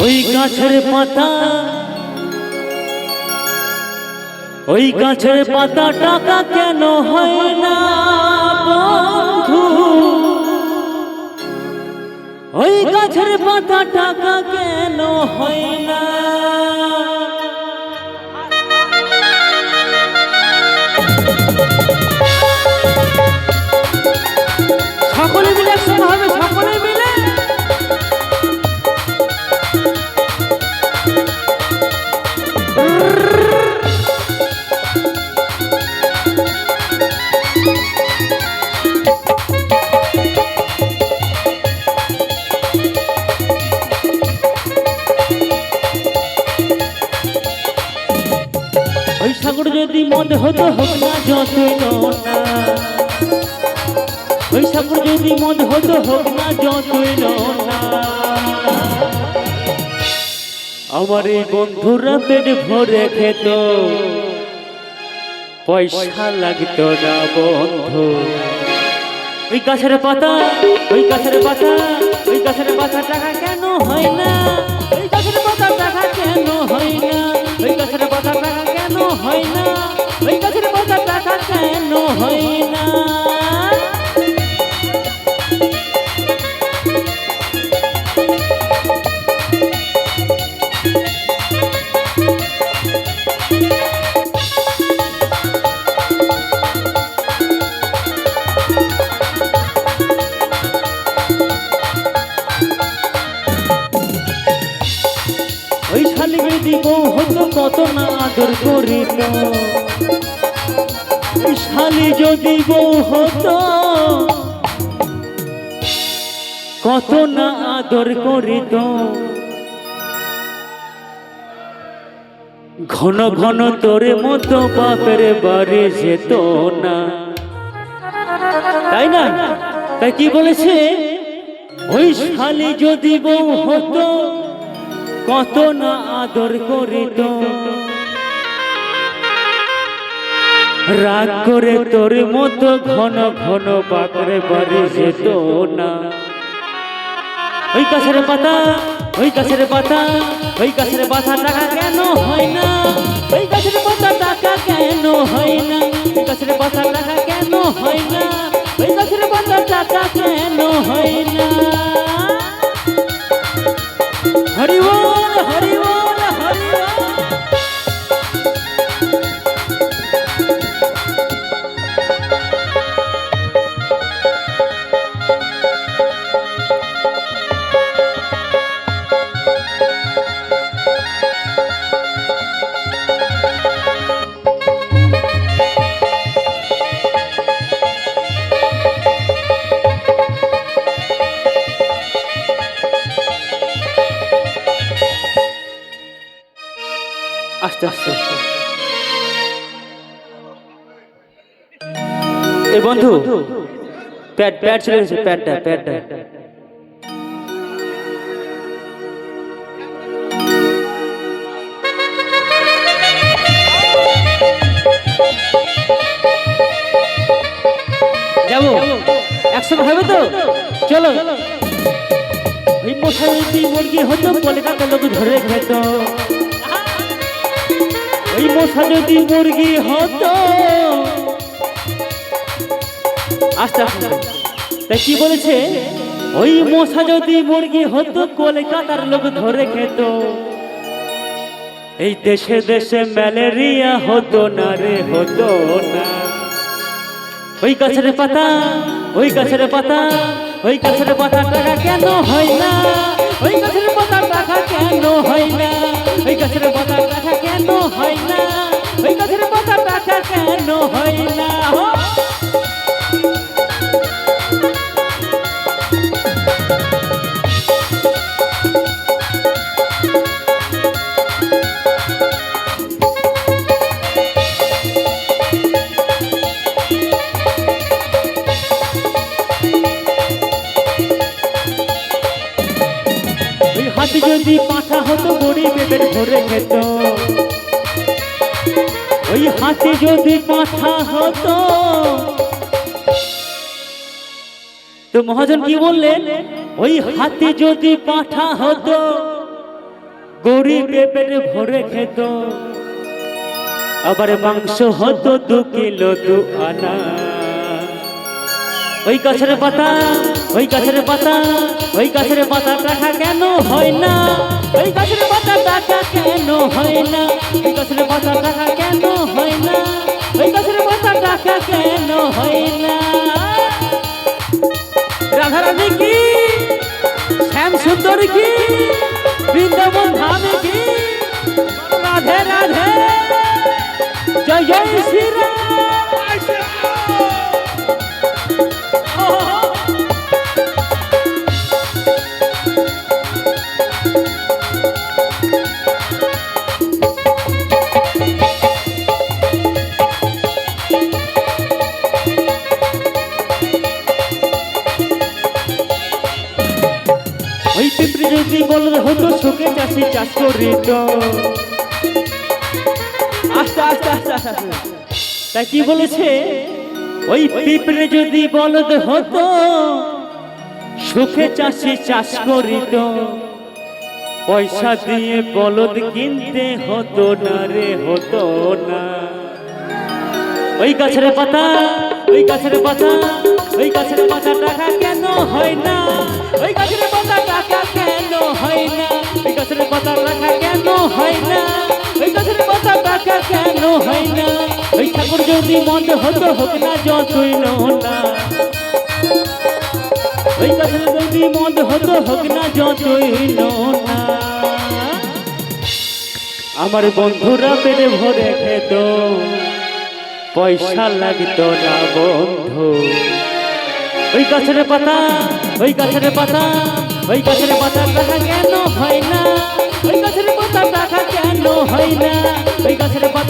ওই গাছের পাতা, ওই গাছের পাতা টাকা কেন হয় না বন্ধু? ওই গাছের পাতা টাকা কেন হয় না? সকলে মিলে একসাথে হবে, সকলে মিলে। ওই সাগর যদি মন হতো হোক না যতই না, ওই সাগর যদি মন হতো হোক না যতই না, আমার এই বন্ধুরা পেট ভরে খেত, পয়সা লাগতো না বন্ধু। ওই গাছের পাতা, ওই গাছের পাতা, ওই গাছের পাতা টাকা কেন হয় না? ওই গাছের পাতা টাকা কেন হয় না? ওই গাছের পাতা টাকা কেন হয় না? ওই গাছের পাতা টাকা কেন হয় না? ওই শালি যদি বউ হতো কত না আদর করিত, ওই শালি যদি বউ হতো কত না আদর করিত, ঘন ঘন তোরে মতো বাপের বাড়ি যেত না, তাই না? তাই কি বলেছে? ওই শালি যদি বউ হতো কত না আদর করিত, রাগ করে তোর মতো ঘন ঘন বাপের বাড়ি যেত না। ওই গাছের পাতা, ওই গাছের পাতা, ওই গাছের পাতা টাকা কেন হয় না? ওই গাছের পাতা টাকা কেন হয় না? ওই গাছের পাতা টাকা কেন হয় না? ওই গাছের পাতা টাকা কেন হয় না? হরি বল, হরি বল, হরি বল। আস্তে আস্তে এ বন্ধু, প্যাড প্যাড চলে গেছে, প্যাডটা প্যাডটা যাবো একসঙ্গে হবে তো? চলো। ওই মশা যদি মুরগি হতো কলকাতা লোক ধরে খেত, ওই মশা যদি মুরগি হতো, আস্তে আস্তে, তাই কি বলেছে? ওই মশা যদি মুরগি হতো কলকাতার লোক ধরে খেত, এই দেশে দেশে ম্যালেরিয়া হতো না রে, হতো না। ওই গাছের পাতা, ওই গাছের পাতা, ওই গাছের পাতা টাকা কেন হয় না? ওই গাছের পাতা টাকা কেন হয় না? ওই গাছের পাতা টাকা কেন হয় না? ওই গাছের পাতা টাকা কেন হয় না? হাতি যদি পাঁঠা হতো গরিবের ভরে খেত, ওই হাতি যদি পাঁঠা হতো তো মহাজন কি বললেন, ওই হাতি যদি পাঁঠা হতো গরিবে পেট ভরে খেত, আবার মাংস হতো 2 কিলো 2 আনা। ওই গাছের পাতা, ওই গাছের পাতা, ওই গাছের পাতা টাকা কেন হয় না? ওই গাছের পাতা টাকা কেন হয় না? ওই গাছের পাতা টাকা কেন হয় না? ওই গাছের পাতা টাকা কেন হয় না? রাধারানী কি, শ্যাম সুন্দর কি, বৃন্দাবন ধাম কি, রাধে রাধে, জয় জয় শ্রীরাম। ওই পিঁপড়ে যদি বলদ হতো সুখে চাষি চাষ করিত। আস্তে আস্তে আস্তে আস্তে, তাই কি বলেছে? ওই পিঁপড়ে যদি বলদ হতো সুখে চাষি চাষ করিত, পয়সা দিয়ে বলদ কিনতে হতো না রে, হতো না। ওই গাছের পাতা, ওই গাছের পাতা, ওই গাছের পাতা টাকা কেন হয় না? ওই গাছের পাতা টাকা কেন হয় না? ওই গাছের পাতা টাকা কেন হয় না? ওই গাছের পাতা টাকা কেন হয় না? ওই ঠাকুর যদি মন্দ হতো হোক না যতই না, ওই গাছের যদি মন্দ হতো হোক না যতই না। আমার বন্ধুরা পেটে ভরে খেত, পয়সা লাগতো না বন্ধু। ওই গাছের পাতা, ওই গাছের পাতা, ওই গাছের পাতা টাকা কেন হয় না? ওই গাছের পাতা টাকা কেন হয় না? ওই গাছের পাতা